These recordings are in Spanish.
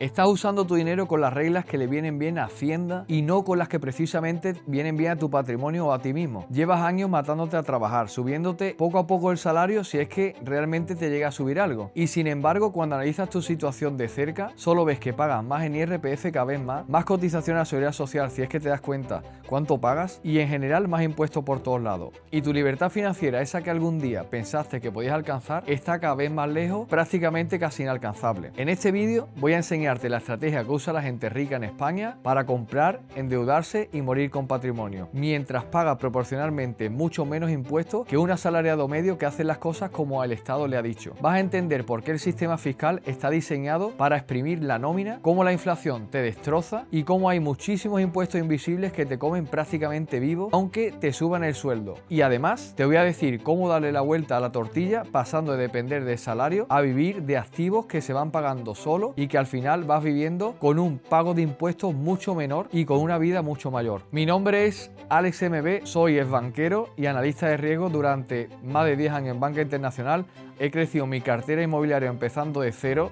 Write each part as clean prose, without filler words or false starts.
Estás usando tu dinero con las reglas que le vienen bien a Hacienda y no con las que precisamente vienen bien a tu patrimonio o a ti mismo. Llevas años matándote a trabajar, subiéndote poco a poco el salario si es que realmente te llega a subir algo. Y sin embargo, cuando analizas tu situación de cerca, solo ves que pagas más en IRPF cada vez más cotización a la Seguridad Social si es que te das cuenta cuánto pagas y en general más impuestos por todos lados. Y tu libertad financiera, esa que algún día pensaste que podías alcanzar, está cada vez más lejos, prácticamente casi inalcanzable. En este vídeo voy a enseñarte la estrategia que usa la gente rica en España para comprar, endeudarse y morir con patrimonio, mientras paga proporcionalmente mucho menos impuestos que un asalariado medio que hace las cosas como el Estado le ha dicho. Vas a entender por qué el sistema fiscal está diseñado para exprimir la nómina, cómo la inflación te destroza y cómo hay muchísimos impuestos invisibles que te comen prácticamente vivo aunque te suban el sueldo. Y además te voy a decir cómo darle la vuelta a la tortilla pasando de depender de salario a vivir de activos que se van pagando solo y que al final vas viviendo con un pago de impuestos mucho menor y con una vida mucho mayor. Mi nombre es Alex MB, soy exbanquero y analista de riesgo. Durante más de 10 años en banca internacional he crecido mi cartera inmobiliaria empezando de cero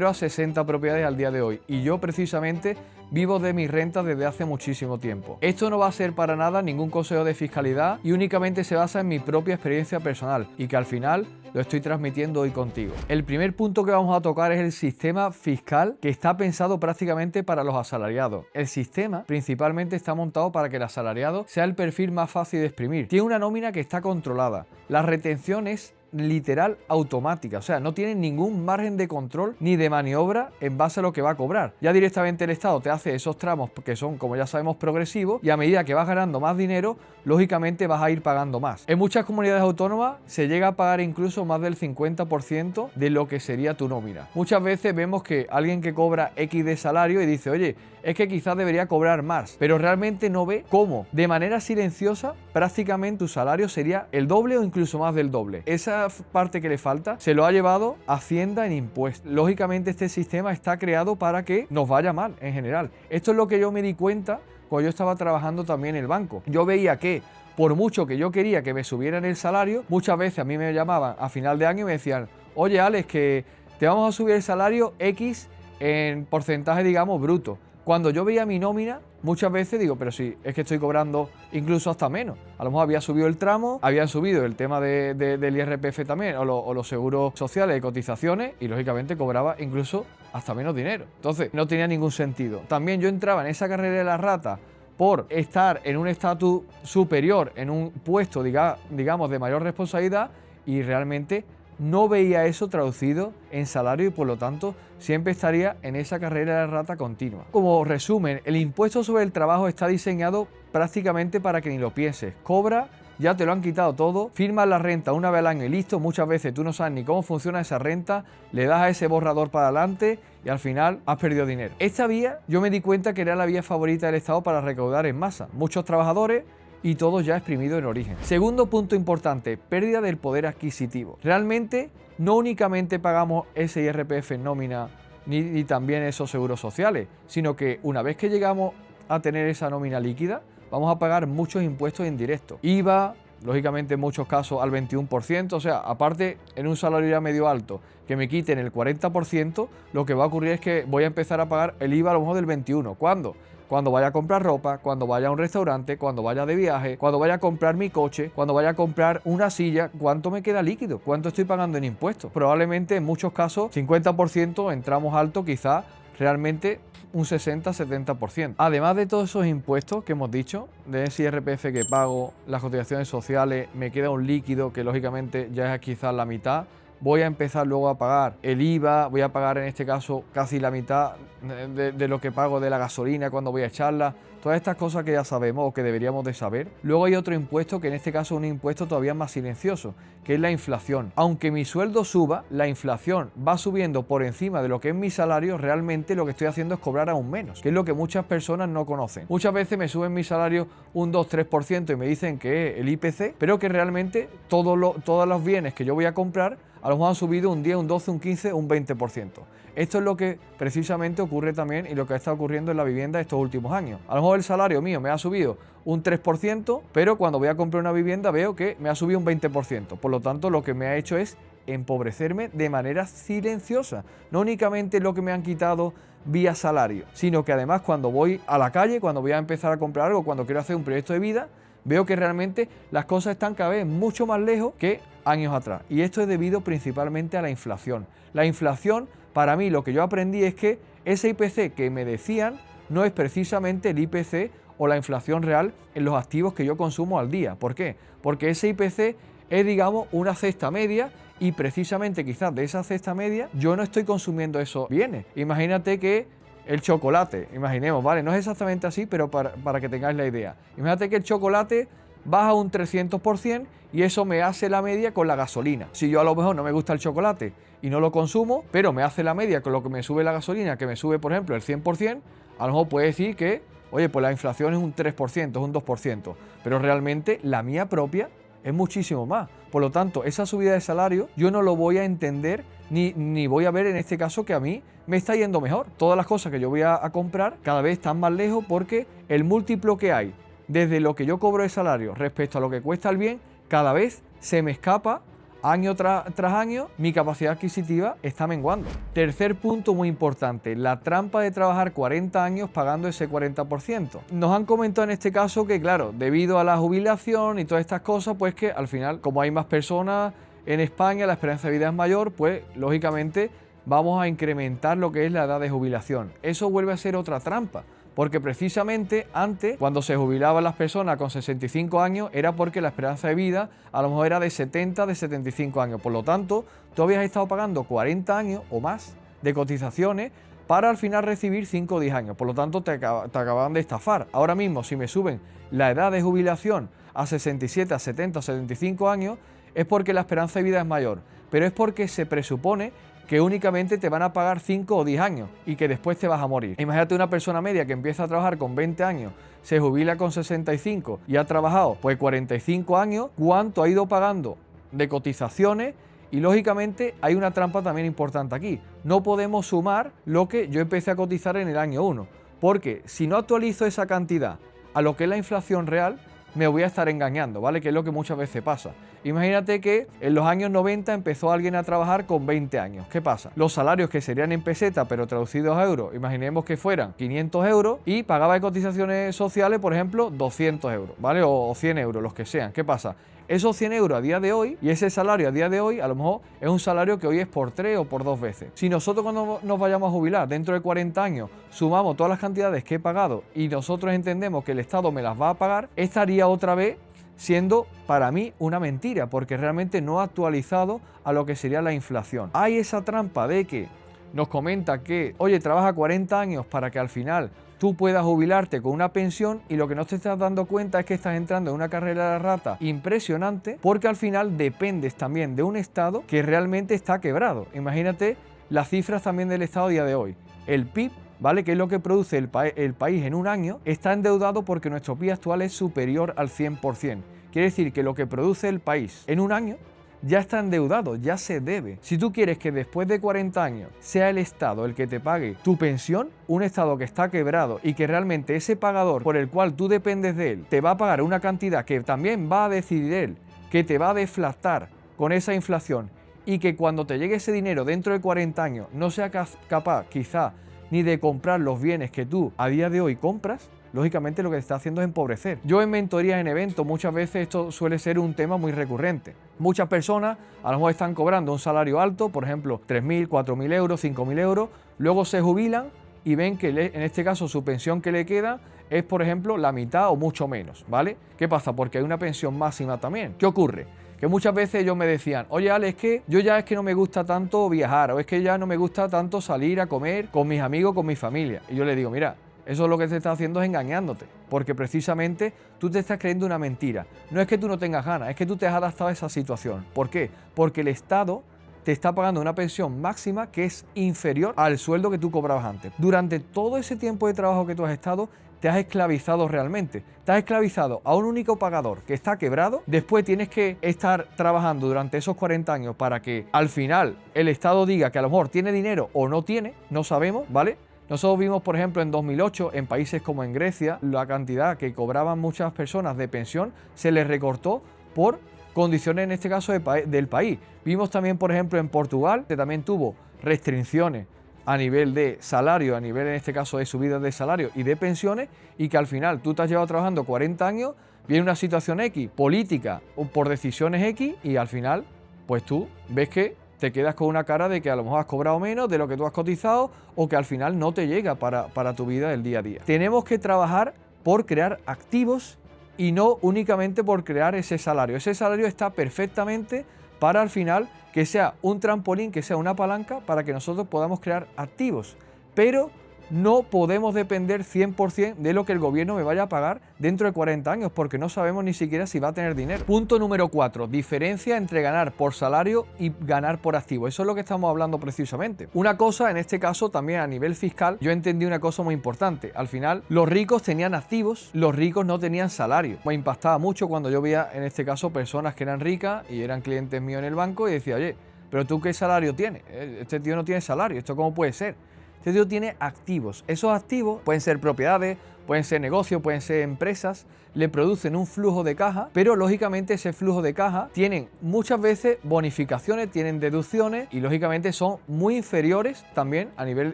a 60 propiedades al día de hoy, y yo precisamente vivo de mis rentas desde hace muchísimo tiempo. Esto no va a ser para nada ningún consejo de fiscalidad y únicamente se basa en mi propia experiencia personal y que al final lo estoy transmitiendo hoy contigo. El primer punto que vamos a tocar es el sistema fiscal, que está pensado prácticamente para los asalariados. El sistema principalmente está montado para que el asalariado sea el perfil más fácil de exprimir. Tiene una nómina que está controlada. La retención es literal automática, o sea, no tiene ningún margen de control ni de maniobra en base a lo que va a cobrar. Ya directamente el Estado te hace esos tramos que son, como ya sabemos, progresivos, y a medida que vas ganando más dinero, lógicamente vas a ir pagando más. En muchas comunidades autónomas se llega a pagar incluso más del 50% de lo que sería tu nómina. Muchas veces vemos que alguien que cobra X de salario y dice, oye, es que quizás debería cobrar más, pero realmente no ve cómo de manera silenciosa prácticamente tu salario sería el doble o incluso más del doble. Esa parte que le falta se lo ha llevado Hacienda en impuestos. Lógicamente este sistema está creado para que nos vaya mal en general. Esto es lo que yo me di cuenta cuando yo estaba trabajando también en el banco. Yo veía que por mucho que yo quería que me subieran el salario, muchas veces a mí me llamaban a final de año y me decían, oye Alex, que te vamos a subir el salario X en porcentaje, digamos, bruto. Cuando yo veía mi nómina, muchas veces digo, pero sí, es que estoy cobrando incluso hasta menos. A lo mejor había subido el tramo, habían subido el tema del IRPF también, o los seguros sociales y cotizaciones, y lógicamente cobraba incluso hasta menos dinero. Entonces, no tenía ningún sentido. También yo entraba en esa carrera de la rata por estar en un estatus superior, en un puesto, digamos, de mayor responsabilidad, y realmente no veía eso traducido en salario y por lo tanto siempre estaría en esa carrera de rata continua. Como resumen, el impuesto sobre el trabajo está diseñado prácticamente para que ni lo pienses. Cobra, ya te lo han quitado todo, firmas la renta una vez al año y listo. Muchas veces tú no sabes ni cómo funciona esa renta, le das a ese borrador para adelante y al final has perdido dinero. Esta vía yo me di cuenta que era la vía favorita del Estado para recaudar en masa. Muchos trabajadores y todo ya exprimido en origen. Segundo punto importante, pérdida del poder adquisitivo. Realmente no únicamente pagamos ese IRPF en nómina ni también esos seguros sociales, sino que una vez que llegamos a tener esa nómina líquida, vamos a pagar muchos impuestos indirectos. IVA, lógicamente en muchos casos al 21%, o sea, aparte en un salario ya medio alto, que me quiten el 40%, lo que va a ocurrir es que voy a empezar a pagar el IVA a lo mejor del 21%. ¿Cuándo? Cuando vaya a comprar ropa, cuando vaya a un restaurante, cuando vaya de viaje, cuando vaya a comprar mi coche, cuando vaya a comprar una silla, ¿cuánto me queda líquido? ¿Cuánto estoy pagando en impuestos? Probablemente en muchos casos 50% entramos alto, quizá realmente un 60-70%. Además de todos esos impuestos que hemos dicho, de ese IRPF que pago, las cotizaciones sociales, me queda un líquido que lógicamente ya es quizás la mitad. Voy a empezar luego a pagar el IVA, voy a pagar en este caso casi la mitad de lo que pago de la gasolina cuando voy a echarla. Todas estas cosas que ya sabemos o que deberíamos de saber. Luego hay otro impuesto que en este caso es un impuesto todavía más silencioso, que es la inflación. Aunque mi sueldo suba, la inflación va subiendo por encima de lo que es mi salario, realmente lo que estoy haciendo es cobrar aún menos, que es lo que muchas personas no conocen. Muchas veces me suben mi salario un 2-3% y me dicen que es el IPC, pero que realmente todos los bienes que yo voy a comprar a lo mejor han subido un 10, un 12, un 15, un 20%. Esto es lo que precisamente ocurre también y lo que está ocurriendo en la vivienda estos últimos años. A lo mejor el salario mío me ha subido un 3%, pero cuando voy a comprar una vivienda veo que me ha subido un 20%. Por lo tanto, lo que me ha hecho es empobrecerme de manera silenciosa. No únicamente lo que me han quitado vía salario, sino que además cuando voy a la calle, cuando voy a empezar a comprar algo, cuando quiero hacer un proyecto de vida, veo que realmente las cosas están cada vez mucho más lejos que años atrás. Y esto es debido principalmente a la inflación. La inflación, para mí, lo que yo aprendí es que ese IPC que me decían no es precisamente el IPC o la inflación real en los activos que yo consumo al día. ¿Por qué? Porque ese IPC es, digamos, una cesta media y precisamente quizás de esa cesta media yo no estoy consumiendo esos bienes. Imagínate que el chocolate, imaginemos, ¿vale? No es exactamente así, pero para que tengáis la idea. Imagínate que el chocolate baja un 300% y eso me hace la media con la gasolina. Si yo a lo mejor no me gusta el chocolate y no lo consumo, pero me hace la media con lo que me sube la gasolina, que me sube, por ejemplo, el 100%, a lo mejor puede decir que, oye, pues la inflación es un 3%, es un 2%, pero realmente la mía propia es muchísimo más. Por lo tanto, esa subida de salario yo no lo voy a entender ni voy a ver en este caso que a mí me está yendo mejor. Todas las cosas que yo voy a comprar cada vez están más lejos porque el múltiplo que hay desde lo que yo cobro de salario respecto a lo que cuesta el bien, cada vez se me escapa. Año tras año, mi capacidad adquisitiva está menguando. Tercer punto muy importante, la trampa de trabajar 40 años pagando ese 40%. Nos han comentado en este caso que, claro, debido a la jubilación y todas estas cosas, pues que al final, como hay más personas en España, la esperanza de vida es mayor, pues lógicamente vamos a incrementar lo que es la edad de jubilación. Eso vuelve a ser otra trampa. Porque precisamente antes, cuando se jubilaban las personas con 65 años, era porque la esperanza de vida a lo mejor era de 70, de 75 años. Por lo tanto, tú habías estado pagando 40 años o más de cotizaciones para al final recibir 5 o 10 años. Por lo tanto, te acababan de estafar. Ahora mismo, si me suben la edad de jubilación a 67, a 70, a 75 años, es porque la esperanza de vida es mayor. Pero es porque se presupone que únicamente te van a pagar 5 o 10 años y que después te vas a morir. Imagínate una persona media que empieza a trabajar con 20 años, se jubila con 65 y ha trabajado pues 45 años, ¿cuánto ha ido pagando de cotizaciones? Y lógicamente hay una trampa también importante aquí. No podemos sumar lo que yo empecé a cotizar en el año 1, porque si no actualizo esa cantidad a lo que es la inflación real, me voy a estar engañando, ¿vale? Que es lo que muchas veces pasa. Imagínate que en los años 90 empezó alguien a trabajar con 20 años. ¿Qué pasa? Los salarios que serían en peseta, pero traducidos a euros, imaginemos que fueran 500 euros y pagaba de cotizaciones sociales, por ejemplo, 200 euros, ¿vale? O 100 euros, los que sean. ¿Qué pasa? Esos 100 euros a día de hoy y ese salario a día de hoy a lo mejor es un salario que hoy es por 3 o por 2 veces. Si nosotros cuando nos vayamos a jubilar dentro de 40 años sumamos todas las cantidades que he pagado y nosotros entendemos que el Estado me las va a pagar, estaría otra vez siendo para mí una mentira porque realmente no ha actualizado a lo que sería la inflación. Hay esa trampa de que nos comenta que, oye, trabaja 40 años para que al final tú puedas jubilarte con una pensión y lo que no te estás dando cuenta es que estás entrando en una carrera de rata impresionante porque al final dependes también de un Estado que realmente está quebrado. Imagínate las cifras también del Estado a día de hoy. El PIB, ¿vale? Que es lo que produce el país en un año, está endeudado porque nuestro PIB actual es superior al 100%. Quiere decir que lo que produce el país en un año ya está endeudado, ya se debe. Si tú quieres que después de 40 años sea el Estado el que te pague tu pensión, un Estado que está quebrado y que realmente ese pagador por el cual tú dependes de él te va a pagar una cantidad que también va a decidir él, que te va a deflactar con esa inflación y que cuando te llegue ese dinero dentro de 40 años no sea capaz quizá ni de comprar los bienes que tú a día de hoy compras, lógicamente lo que te está haciendo es empobrecer. Yo en mentorías, en eventos, muchas veces esto suele ser un tema muy recurrente. Muchas personas a lo mejor están cobrando un salario alto, por ejemplo 3.000, 4.000 euros, 5.000 euros, luego se jubilan y ven que en este caso su pensión que le queda es, por ejemplo, la mitad o mucho menos, ¿vale? ¿Qué pasa? Porque hay una pensión máxima también. ¿Qué ocurre? Que muchas veces ellos me decían, oye Ale, es que yo ya es que no me gusta tanto viajar, o es que ya no me gusta tanto salir a comer con mis amigos, con mi familia. Y yo le digo, mira, eso es lo que te está haciendo es engañándote, porque precisamente tú te estás creyendo una mentira. No es que tú no tengas ganas, es que tú te has adaptado a esa situación. ¿Por qué? Porque el Estado te está pagando una pensión máxima que es inferior al sueldo que tú cobrabas antes. Durante todo ese tiempo de trabajo que tú has estado, te has esclavizado realmente. Te has esclavizado a un único pagador que está quebrado. Después tienes que estar trabajando durante esos 40 años para que al final el Estado diga que a lo mejor tiene dinero o no tiene, no sabemos, ¿vale? Nosotros vimos, por ejemplo, en 2008, en países como en Grecia, la cantidad que cobraban muchas personas de pensión se les recortó por condiciones en este caso del país. Vimos también, por ejemplo, en Portugal, que también tuvo restricciones a nivel de salario, a nivel en este caso de subidas de salario y de pensiones, y que al final tú te has llevado trabajando 40 años, viene una situación X, política o por decisiones X, y al final, pues tú ves que te quedas con una cara de que a lo mejor has cobrado menos de lo que tú has cotizado o que al final no te llega para tu vida del día a día. Tenemos que trabajar por crear activos y no únicamente por crear ese salario. Ese salario está perfectamente para al final que sea un trampolín, que sea una palanca para que nosotros podamos crear activos. Pero no podemos depender 100% de lo que el gobierno me vaya a pagar dentro de 40 años, porque no sabemos ni siquiera si va a tener dinero. Punto número 4, diferencia entre ganar por salario y ganar por activo. Eso es lo que estamos hablando precisamente. Una cosa, en este caso también a nivel fiscal, yo entendí una cosa muy importante. Al final, los ricos tenían activos, los ricos no tenían salario. Me impactaba mucho cuando yo veía, en este caso, personas que eran ricas y eran clientes míos en el banco y decía, oye, pero tú ¿qué salario tienes? Este tío no tiene salario, ¿esto cómo puede ser? Este tío tiene activos. Esos activos pueden ser propiedades, pueden ser negocios, pueden ser empresas, le producen un flujo de caja, pero lógicamente ese flujo de caja tienen muchas veces bonificaciones, tienen deducciones y lógicamente son muy inferiores también a nivel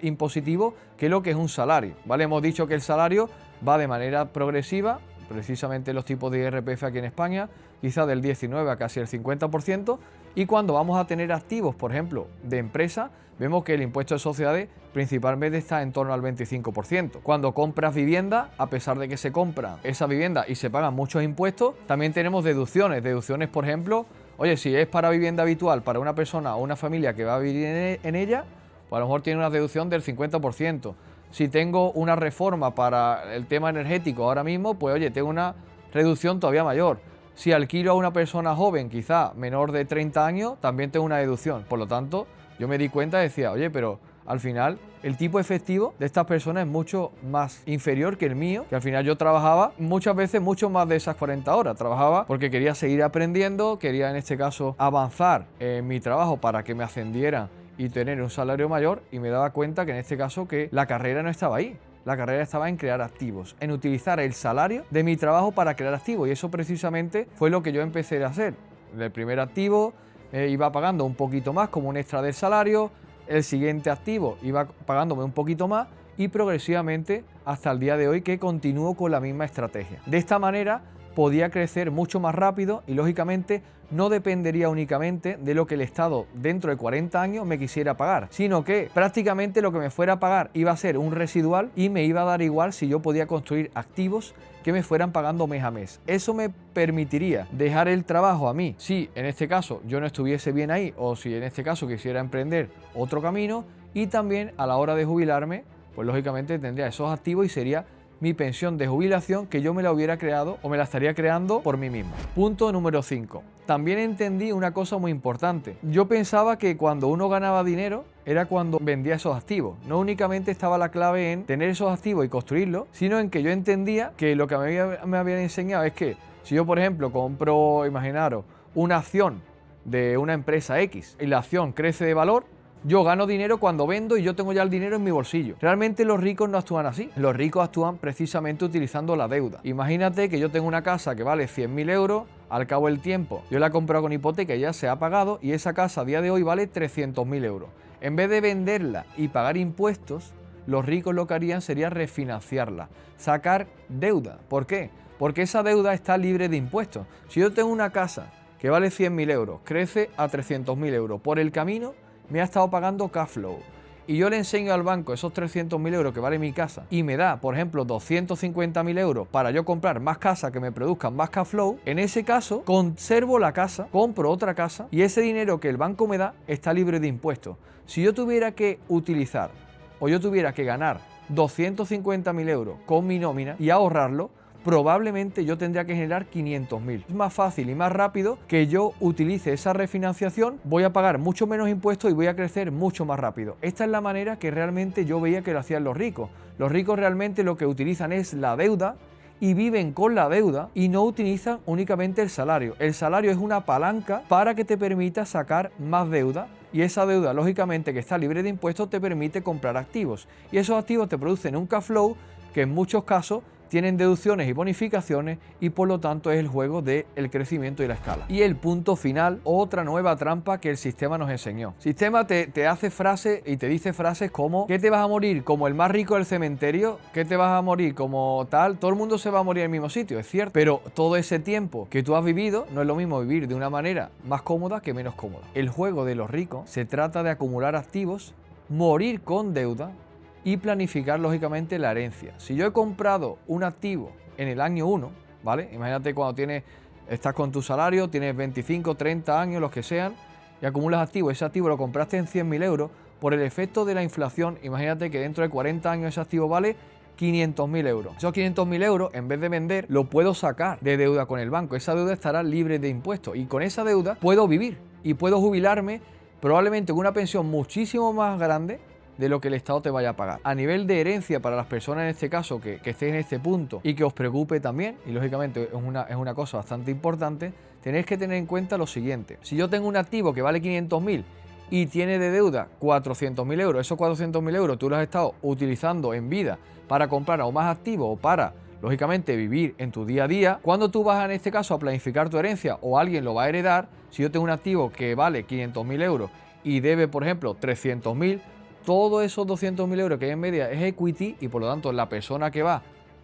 impositivo que lo que es un salario, ¿vale? Hemos dicho que el salario va de manera progresiva, precisamente los tipos de IRPF aquí en España, quizá del 19 a casi el 50%, y cuando vamos a tener activos, por ejemplo, de empresa, vemos que el impuesto de sociedades principalmente está en torno al 25%. Cuando compras vivienda, a pesar de que se compra esa vivienda y se pagan muchos impuestos, también tenemos deducciones. Deducciones, por ejemplo, oye, si es para vivienda habitual, para una persona o una familia que va a vivir en ella, pues a lo mejor tiene una deducción del 50%. Si tengo una reforma para el tema energético ahora mismo, pues oye, tengo una reducción todavía mayor. Si alquilo a una persona joven, quizá menor de 30 años, también tengo una deducción. Por lo tanto, yo me di cuenta y decía, oye, pero al final el tipo efectivo de estas personas es mucho más inferior que el mío, que al final yo trabajaba muchas veces mucho más de esas 40 horas. Trabajaba porque quería seguir aprendiendo, quería en este caso avanzar en mi trabajo para que me ascendieran y tener un salario mayor, y me daba cuenta que en este caso que la carrera no estaba ahí. La carrera estaba en crear activos, en utilizar el salario de mi trabajo para crear activos, y eso precisamente fue lo que yo empecé a hacer. El primer activo iba pagando un poquito más como un extra del salario, el siguiente activo iba pagándome un poquito más y progresivamente hasta el día de hoy que continúo con la misma estrategia. De esta manera podía crecer mucho más rápido y lógicamente no dependería únicamente de lo que el Estado dentro de 40 años me quisiera pagar, sino que prácticamente lo que me fuera a pagar iba a ser un residual y me iba a dar igual si yo podía construir activos que me fueran pagando mes a mes. Eso me permitiría dejar el trabajo a mí, si en este caso yo no estuviese bien ahí o si en este caso quisiera emprender otro camino, y también a la hora de jubilarme, pues lógicamente tendría esos activos y sería mi pensión de jubilación que yo me la hubiera creado o me la estaría creando por mí mismo. Punto número 5. También entendí una cosa muy importante. Yo pensaba que cuando uno ganaba dinero era cuando vendía esos activos. No únicamente estaba la clave en tener esos activos y construirlos, sino en que yo entendía que lo que me habían enseñado es que si yo, por ejemplo, compro, imaginaros, una acción de una empresa X y la acción crece de valor, yo gano dinero cuando vendo y yo tengo ya el dinero en mi bolsillo. Realmente los ricos no actúan así. Los ricos actúan precisamente utilizando la deuda. Imagínate que yo tengo una casa que vale 100.000 euros, al cabo del tiempo yo la he comprado con hipoteca y ya se ha pagado, y esa casa a día de hoy vale 300.000 euros. En vez de venderla y pagar impuestos, los ricos lo que harían sería refinanciarla, sacar deuda. ¿Por qué? Porque esa deuda está libre de impuestos. Si yo tengo una casa que vale 100.000 euros, crece a 300.000 euros, por el camino me ha estado pagando cash flow, y yo le enseño al banco esos 300.000 euros que vale mi casa y me da, por ejemplo, 250.000 euros para yo comprar más casas que me produzcan más cash flow, en ese caso conservo la casa, compro otra casa y ese dinero que el banco me da está libre de impuestos. Si yo tuviera que utilizar o yo tuviera que ganar 250.000 euros con mi nómina y ahorrarlo, probablemente yo tendría que generar 500.000. Es más fácil y más rápido que yo utilice esa refinanciación, voy a pagar mucho menos impuestos y voy a crecer mucho más rápido. Esta es la manera que realmente yo veía que lo hacían los ricos. Los ricos realmente lo que utilizan es la deuda y viven con la deuda y no utilizan únicamente el salario. El salario es una palanca para que te permita sacar más deuda, y esa deuda, lógicamente, que está libre de impuestos, te permite comprar activos. Y esos activos te producen un cash flow que en muchos casos tienen deducciones y bonificaciones y por lo tanto es el juego del crecimiento y la escala. Y el punto final, otra nueva trampa que el sistema nos enseñó. El sistema te hace frases y te dice frases como ¿qué te vas a morir como el más rico del cementerio? ¿Qué te vas a morir como tal? Todo el mundo se va a morir en el mismo sitio, es cierto, pero todo ese tiempo que tú has vivido no es lo mismo vivir de una manera más cómoda que menos cómoda. El juego de los ricos se trata de acumular activos, morir con deuda y planificar lógicamente la herencia. Si yo he comprado un activo en el año 1, ¿vale? Imagínate cuando estás con tu salario, tienes 25, 30 años, los que sean, y acumulas activos. Ese activo lo compraste en 100.000 euros, por el efecto de la inflación, imagínate que dentro de 40 años ese activo vale 500.000 euros. Esos 500.000 euros, en vez de vender, lo puedo sacar de deuda con el banco. Esa deuda estará libre de impuestos y con esa deuda puedo vivir y puedo jubilarme probablemente con una pensión muchísimo más grande de lo que el Estado te vaya a pagar. A nivel de herencia para las personas en este caso que estén en este punto y que os preocupe también, y lógicamente es una cosa bastante importante, tenéis que tener en cuenta lo siguiente. Si yo tengo un activo que vale 500.000 y tiene de deuda 400.000 euros, esos 400.000 euros tú los has estado utilizando en vida para comprar aún más activos o para, lógicamente, vivir en tu día a día, cuando tú vas en este caso a planificar tu herencia o alguien lo va a heredar, si yo tengo un activo que vale 500.000 euros y debe, por ejemplo, 300.000, todos esos 200.000 euros que hay en media es equity y por lo tanto la persona que va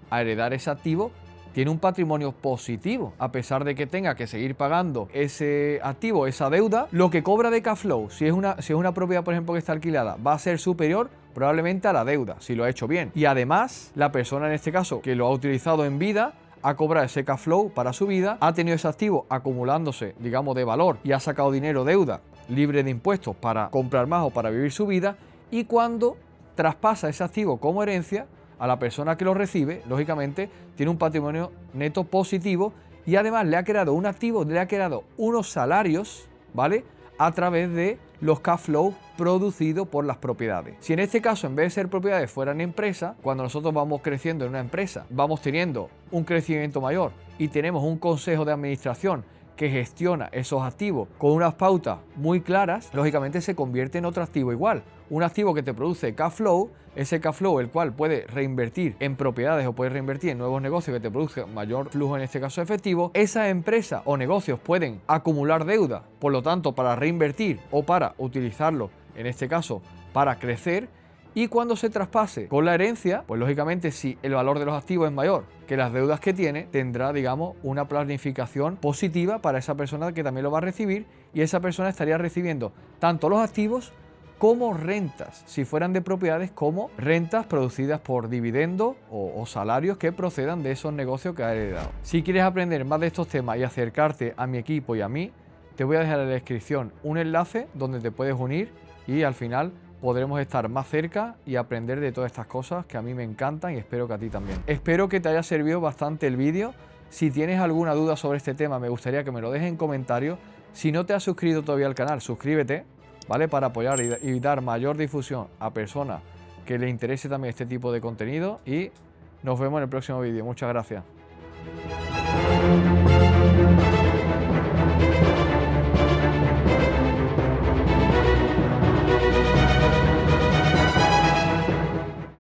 a heredar ese activo tiene un patrimonio positivo, a pesar de que tenga que seguir pagando ese activo, esa deuda. Lo que cobra de cash flow, si es una propiedad, por ejemplo, que está alquilada, va a ser superior probablemente a la deuda, si lo ha hecho bien. Y además, la persona en este caso que lo ha utilizado en vida, ha cobrado ese cash flow para su vida, ha tenido ese activo acumulándose, digamos, de valor y ha sacado dinero, deuda, libre de impuestos para comprar más o para vivir su vida. Y cuando traspasa ese activo como herencia, a la persona que lo recibe, lógicamente, tiene un patrimonio neto positivo y además le ha creado un activo, le ha creado unos salarios, ¿vale? A través de los cash flow producidos por las propiedades. Si en este caso, en vez de ser propiedades, fueran empresas, cuando nosotros vamos creciendo en una empresa, vamos teniendo un crecimiento mayor y tenemos un consejo de administración que gestiona esos activos con unas pautas muy claras, lógicamente se convierte en otro activo igual. Un activo que te produce cash flow, ese cash flow el cual puede reinvertir en propiedades o puede reinvertir en nuevos negocios que te produzcan mayor flujo, en este caso efectivo. Esas empresas o negocios pueden acumular deuda, por lo tanto para reinvertir o para utilizarlo, en este caso para crecer. Y cuando se traspase con la herencia, pues lógicamente si el valor de los activos es mayor que las deudas que tiene, tendrá, digamos, una planificación positiva para esa persona que también lo va a recibir y esa persona estaría recibiendo tanto los activos como rentas, si fueran de propiedades, como rentas producidas por dividendos o salarios que procedan de esos negocios que ha heredado. Si quieres aprender más de estos temas y acercarte a mi equipo y a mí, te voy a dejar en la descripción un enlace donde te puedes unir y al final podremos estar más cerca y aprender de todas estas cosas que a mí me encantan y espero que a ti también. Espero que te haya servido bastante el vídeo. Si tienes alguna duda sobre este tema, me gustaría que me lo dejes en comentarios. Si no te has suscrito todavía al canal, suscríbete, ¿vale? Para apoyar y dar mayor difusión a personas que les interese también este tipo de contenido y nos vemos en el próximo vídeo. Muchas gracias.